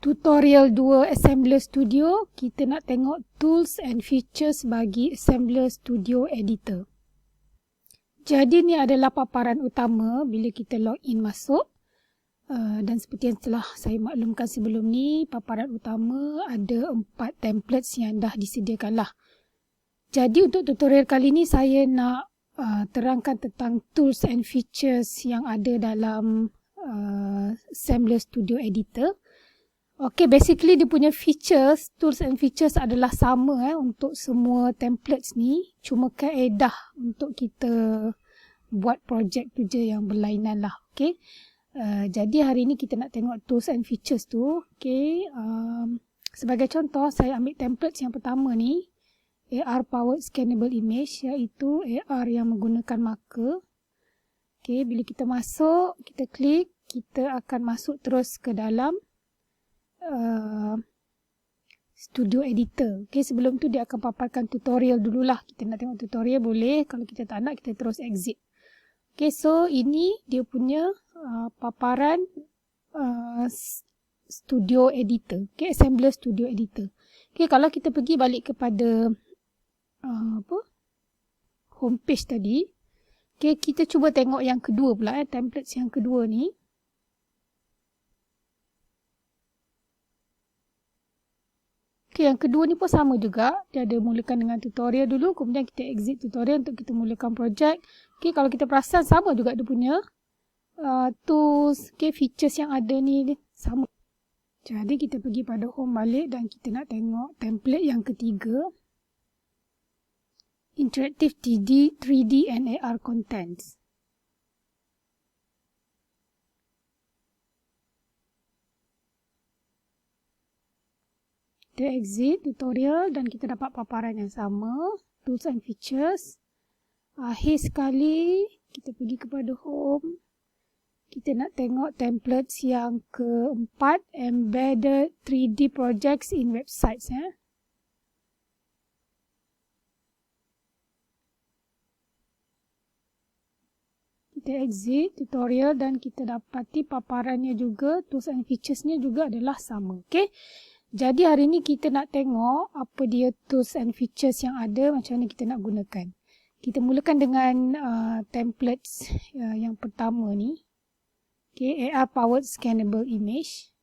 Tutorial 2 Assembler Studio, kita nak tengok tools and features bagi Assembler Studio Editor. Jadi ni adalah paparan utama bila kita login masuk. Dan seperti yang telah saya maklumkan sebelum ni, paparan utama ada 4 templates yang dah disediakan lah. Jadi untuk tutorial kali ni saya nak terangkan tentang tools and features yang ada dalam Assembler Studio Editor. Okay, basically dia punya features, tools and features adalah sama untuk semua templates ni. Cuma kaedah untuk kita buat projek tu je yang berlainan lah. Okay. Jadi hari ni kita nak tengok tools and features tu. Okay. Sebagai contoh, saya ambil templates yang pertama ni. AR Powered Scannable Image, iaitu AR yang menggunakan marker. Okay, bila kita masuk, kita klik, kita akan masuk terus ke dalam Studio Editor. Okay, sebelum tu dia akan paparkan tutorial dululah. Kita nak tengok tutorial boleh. Kalau kita tak nak, kita terus exit. Okay, so ini dia punya paparan Studio Editor. Okay, Assembler Studio Editor. Okay, kalau kita pergi balik kepada homepage tadi. Okay, kita cuba tengok yang kedua pula. Templates yang kedua ni. Okay, yang kedua ni pun sama juga. Dia ada mulakan dengan tutorial dulu. Kemudian kita exit tutorial untuk kita mulakan projek. Okay, kalau kita perasan sama juga dia punya tools, okay, features yang ada ni sama. Jadi kita pergi pada home balik dan kita nak tengok template yang ketiga. Interactive 3D and AR Contents. Kita exit tutorial dan kita dapat paparan yang sama. Tools and features. Akhir sekali, kita pergi kepada home. Kita nak tengok templates yang keempat. Embedded 3D projects in websites. Kita exit tutorial dan kita dapati paparannya juga. Tools and featuresnya juga adalah sama. Okay. Jadi hari ni kita nak tengok apa dia tools and features yang ada, macam mana kita nak gunakan. Kita mulakan dengan templates yang pertama ni. Okay, AR Powered Scannable Image.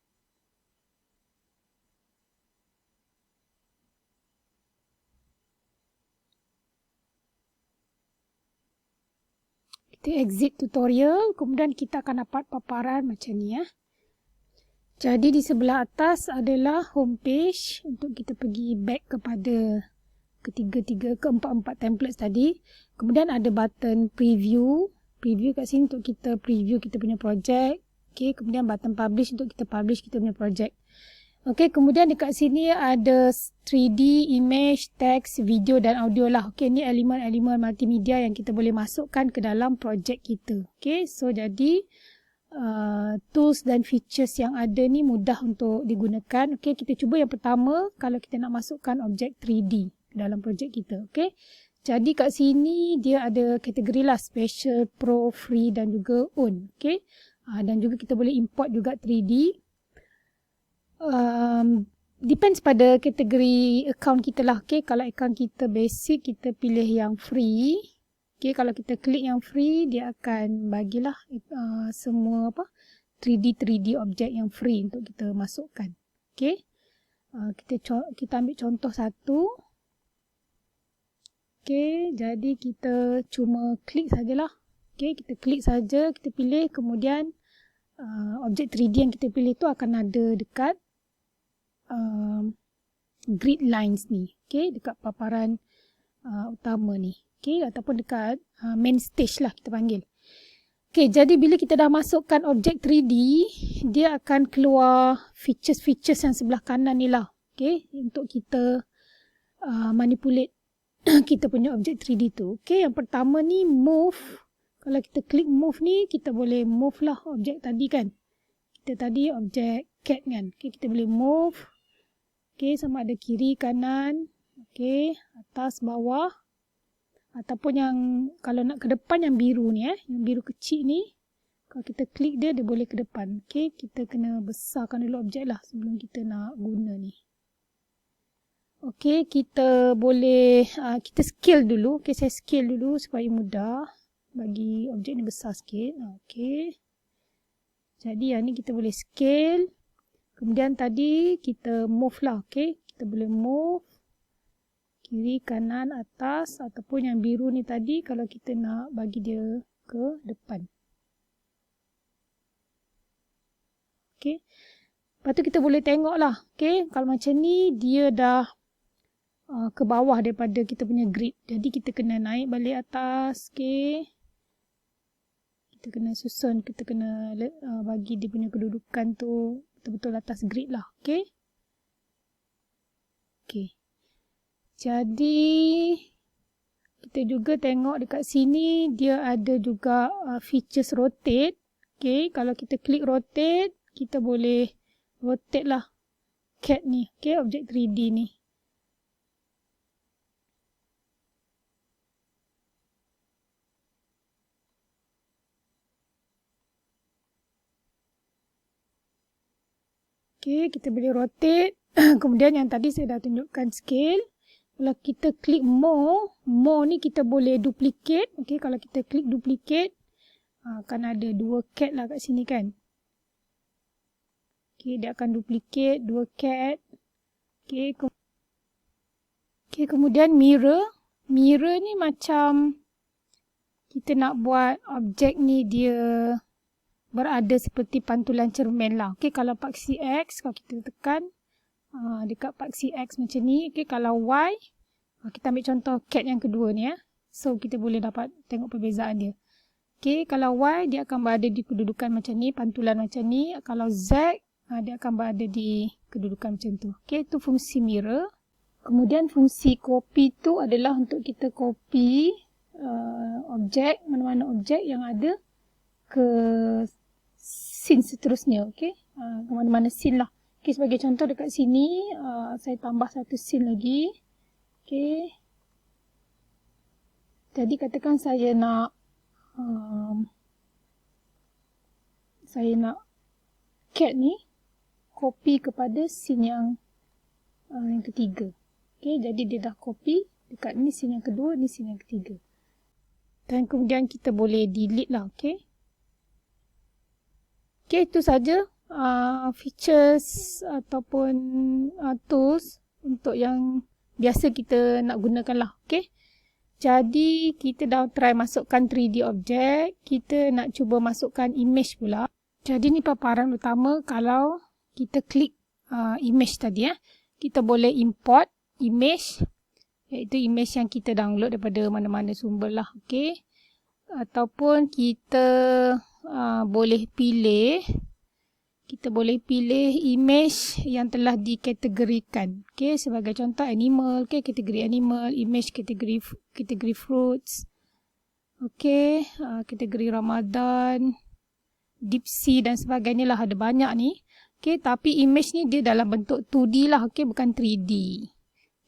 Kita exit tutorial, kemudian kita akan dapat paparan macam ni ya. Jadi di sebelah atas adalah homepage untuk kita pergi back kepada keempat-empat templates tadi. Kemudian ada button preview. Preview kat sini untuk kita preview kita punya projek. Okay, kemudian button publish untuk kita publish kita punya projek. Okay, kemudian dekat sini ada 3D, image, text, video dan audio lah. Okay, ni elemen-elemen multimedia yang kita boleh masukkan ke dalam projek kita. Okay, so jadi tools dan features yang ada ni mudah untuk digunakan. Okay, kita cuba yang pertama kalau kita nak masukkan objek 3D dalam projek kita. Okay, jadi kat sini dia ada kategori lah, special, pro, free dan juga own. Okay, dan juga kita boleh import juga 3D. Depends pada kategori account kita lah. Okay, kalau account kita basic, kita pilih yang free. Okay, kalau kita klik yang free, dia akan bagilah semua 3D objek yang free untuk kita masukkan. Okay, kita ambil contoh satu. Okay, jadi kita cuma klik sajalah. Okay, kita klik saja, kita pilih, kemudian objek 3D yang kita pilih tu akan ada dekat grid lines ni. Okay, dekat paparan utama ni. Okay, ataupun dekat main stage lah kita panggil. Okay, jadi bila kita dah masukkan objek 3D, dia akan keluar features-features yang sebelah kanan ni lah. Okay, untuk kita manipulate kita punya objek 3D tu. Okay, yang pertama ni move. Kalau kita klik move ni, kita boleh move lah objek tadi kan. Kita tadi objek cat kan. Okay, kita boleh move. Okay, sama ada kiri, kanan. Okay, atas, bawah. Ataupun yang kalau nak ke depan yang biru ni yang biru kecil ni. Kalau kita klik dia, dia boleh ke depan. Okay, kita kena besarkan dulu objek lah sebelum kita nak guna ni. Okay, kita boleh, kita scale dulu. Okay, saya scale dulu supaya mudah bagi objek ni besar sikit. Okay. Jadi yang ni kita boleh scale. Kemudian tadi kita move lah. Okay, kita boleh move. Kiri, kanan, atas. Ataupun yang biru ni tadi kalau kita nak bagi dia ke depan. Okay. Lepas tu kita boleh tengok lah. Okay, kalau macam ni dia dah ke bawah daripada kita punya grid. Jadi kita kena naik balik atas. Okay. Kita kena susun, kita kena bagi dia punya kedudukan tu betul-betul atas grid lah. Okay. Okay. Jadi, kita juga tengok dekat sini, dia ada juga features rotate. Okay. Kalau kita klik rotate, kita boleh rotate lah cat ni. Okay. Objek 3D ni. Okay, kita boleh rotate. Kemudian yang tadi saya dah tunjukkan scale. Kalau kita klik more ni kita boleh duplicate. Okay, kalau kita klik duplicate, akan ada 2 cat lah kat sini kan. Okay, dia akan duplicate 2 cat. Okay, kemudian mirror. Mirror ni macam kita nak buat objek ni dia berada seperti pantulan cermin lah. Okay, kalau paksi X, kalau kita tekan dekat paksi X macam ni. Okay, kalau Y, kita ambil contoh cat yang kedua ni. So, kita boleh dapat tengok perbezaan dia. Okay, kalau Y, dia akan berada di kedudukan macam ni, pantulan macam ni. Kalau Z, dia akan berada di kedudukan macam tu. Okay, itu fungsi mirror. Kemudian fungsi copy tu adalah untuk kita copy objek, mana-mana objek yang ada ke scene seterusnya. Okay, ke mana-mana scene lah. Okay, sebagai contoh dekat sini, saya tambah satu scene lagi. Okay. Jadi katakan saya nak cat ni copy kepada scene yang ketiga. Okay, jadi dia dah copy dekat ni scene yang kedua, ni scene yang ketiga. Dan kemudian kita boleh delete lah. Okay. Okay, itu saja features ataupun tools untuk yang biasa kita nak gunakan lah. Okay. Jadi, kita dah try masukkan 3D objek. Kita nak cuba masukkan image pula. Jadi, ni paparan utama kalau kita klik image tadi. Kita boleh import image. Iaitu image yang kita download daripada mana-mana sumber lah. Okay. Ataupun kita boleh pilih. Kita boleh pilih image yang telah dikategorikan. Okay, sebagai contoh animal, okay, kategori animal, image kategori fruits. Okay, kategori Ramadan, deep sea dan sebagainya lah, ada banyak ni. Okay, tapi image ni dia dalam bentuk 2D lah, okay, bukan 3D.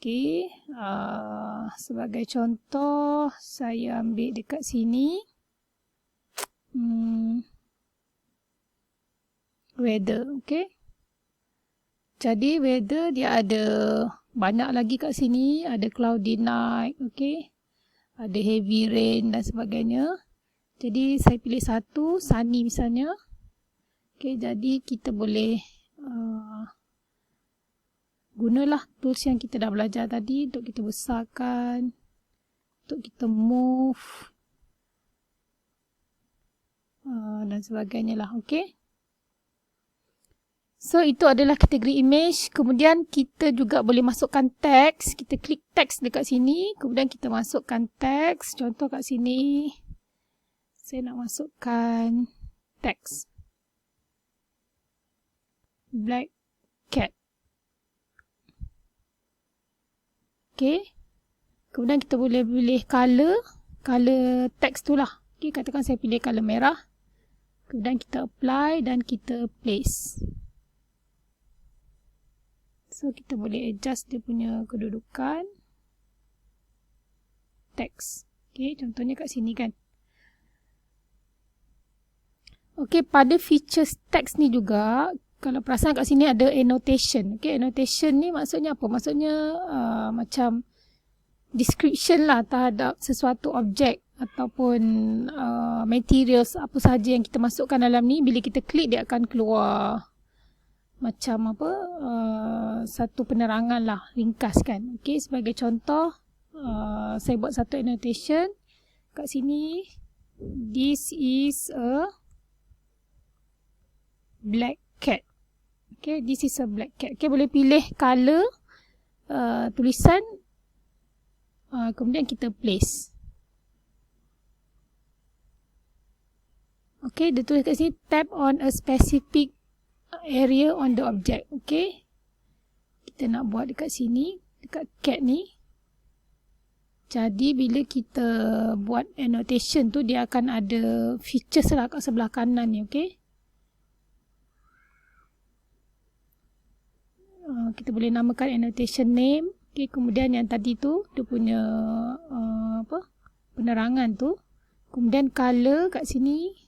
Okay, sebagai contoh, saya ambil dekat sini. Weather, okay. Jadi weather dia ada banyak lagi kat sini. Ada cloudy night, okay. Ada heavy rain dan sebagainya. Jadi saya pilih satu, sunny misalnya. Okay, jadi kita boleh gunalah tools yang kita dah belajar tadi untuk kita besarkan, untuk kita move dan sebagainya lah, okay. So, itu adalah kategori image. Kemudian, kita juga boleh masukkan teks. Kita klik teks dekat sini. Kemudian, kita masukkan teks. Contoh kat sini. Saya nak masukkan teks. Black cat. Okay. Kemudian, kita boleh pilih color. Color teks tu lah. Okay, katakan saya pilih color merah. Kemudian, kita apply dan kita place. So, kita boleh adjust dia punya kedudukan. Teks. Okay, contohnya kat sini kan. Okey, pada features text ni juga, kalau perasan kat sini ada annotation. Okey, annotation ni maksudnya apa? Maksudnya macam description lah terhadap sesuatu objek ataupun materials apa sahaja yang kita masukkan dalam ni. Bila kita klik, dia akan keluar macam apa, satu penerangan lah, ringkas kan. Okey, sebagai contoh, saya buat satu annotation kat sini. This is a black cat. Okay, this is a black cat. Okay, boleh pilih color tulisan, kemudian kita place. Okay, dia tulis kat sini, tap on a specific area on the object. Okay, kita nak buat dekat sini, dekat cat ni. Jadi bila kita buat annotation tu, dia akan ada features lah kat sebelah kanan ni. Okay, kita boleh namakan annotation name. Okay, kemudian yang tadi tu dia punya penerangan tu. Kemudian color kat sini.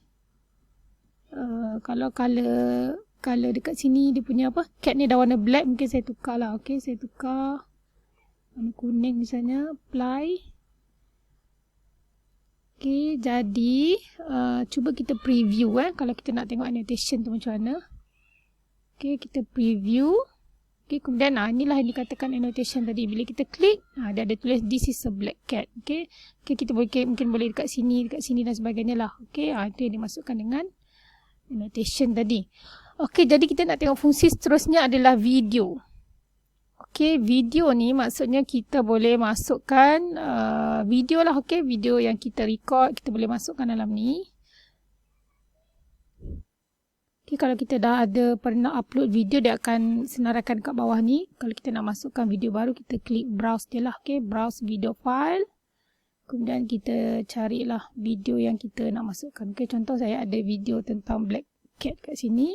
Kalau color dekat sini dia punya apa, cat ni dah warna black, mungkin saya tukar lah. Okay, saya tukar warna kuning misalnya, apply. Okay, jadi cuba kita preview kalau kita nak tengok annotation tu macam mana. Okay, kita preview. Okay, kemudian inilah yang dikatakan annotation tadi. Bila kita klik, dia ada tulis this is a black cat. Okay, kita mungkin boleh dekat sini dan sebagainya lah. Okay, itu yang dimasukkan dengan annotation tadi. Okay, jadi kita nak tengok fungsi seterusnya adalah video. Okay, video ni maksudnya kita boleh masukkan video lah. Okay, video yang kita record, kita boleh masukkan dalam ni. Okay, kalau kita dah ada pernah upload video, dia akan senaraikan kat bawah ni. Kalau kita nak masukkan video baru, kita klik browse dia lah. Okay, browse video file. Kemudian kita carilah video yang kita nak masukkan. Okay, contoh saya ada video tentang black cat kat sini.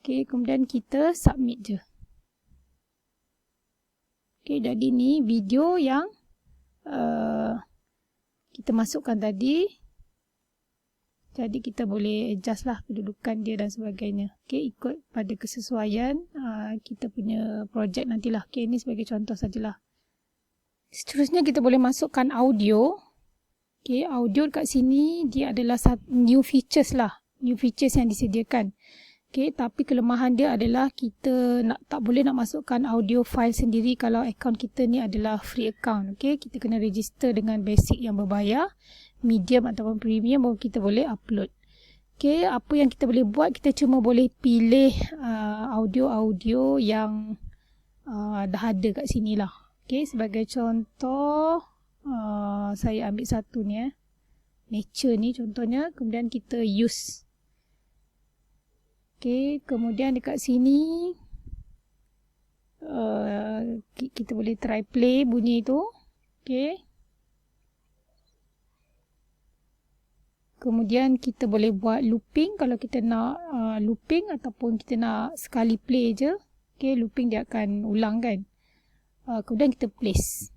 Okay, kemudian kita submit je. Okay, jadi ni video yang kita masukkan tadi. Jadi kita boleh adjust lah kedudukan dia dan sebagainya. Okay, ikut pada kesesuaian kita punya projek nantilah. Okay, ini sebagai contoh sajalah. Seterusnya kita boleh masukkan audio. Okay, audio kat sini dia adalah new features lah. New features yang disediakan. Okay, tapi kelemahan dia adalah kita tak boleh nak masukkan audio file sendiri kalau akaun kita ni adalah free account. Okay, kita kena register dengan basic yang berbayar, medium ataupun premium, baru kita boleh upload. Okay, apa yang kita boleh buat, kita cuma boleh pilih audio-audio yang dah ada kat sini lah. Okay, sebagai contoh, saya ambil satu ni nature ni contohnya, kemudian kita use. Okay, kemudian dekat sini kita boleh try play bunyi tu. Okay, kemudian kita boleh buat looping kalau kita nak looping, ataupun kita nak sekali play je. Okay, looping dia akan ulang kan. Kemudian kita place.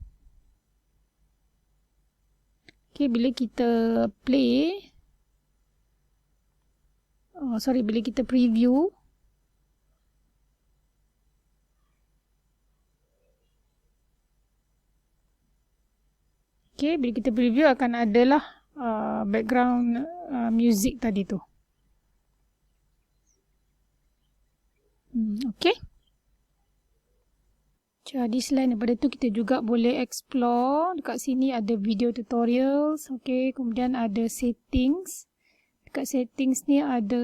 Okay, bila kita play, bila kita preview, okay, bila kita preview akan adalah background music tadi tu. Okay. Jadi selain daripada tu, kita juga boleh explore. Dekat sini ada video tutorials. Okay, kemudian ada settings. Dekat settings ni ada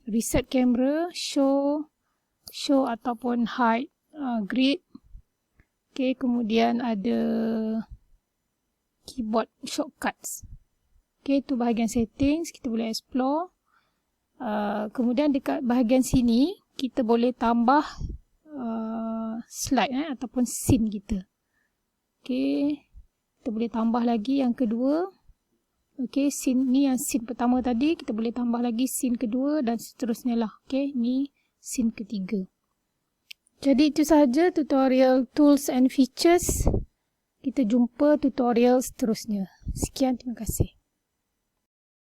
reset camera, show ataupun hide grid. Okay, kemudian ada keyboard shortcuts. Okay, tu bahagian settings, kita boleh explore. Kemudian dekat bahagian sini, kita boleh tambah slide ataupun scene kita. Okay, kita boleh tambah lagi yang kedua. Okay, scene ni yang scene pertama tadi, kita boleh tambah lagi scene kedua dan seterusnya lah. Okay, ni scene ketiga. Jadi itu sahaja tutorial tools and features. Kita jumpa tutorial seterusnya. Sekian, terima kasih.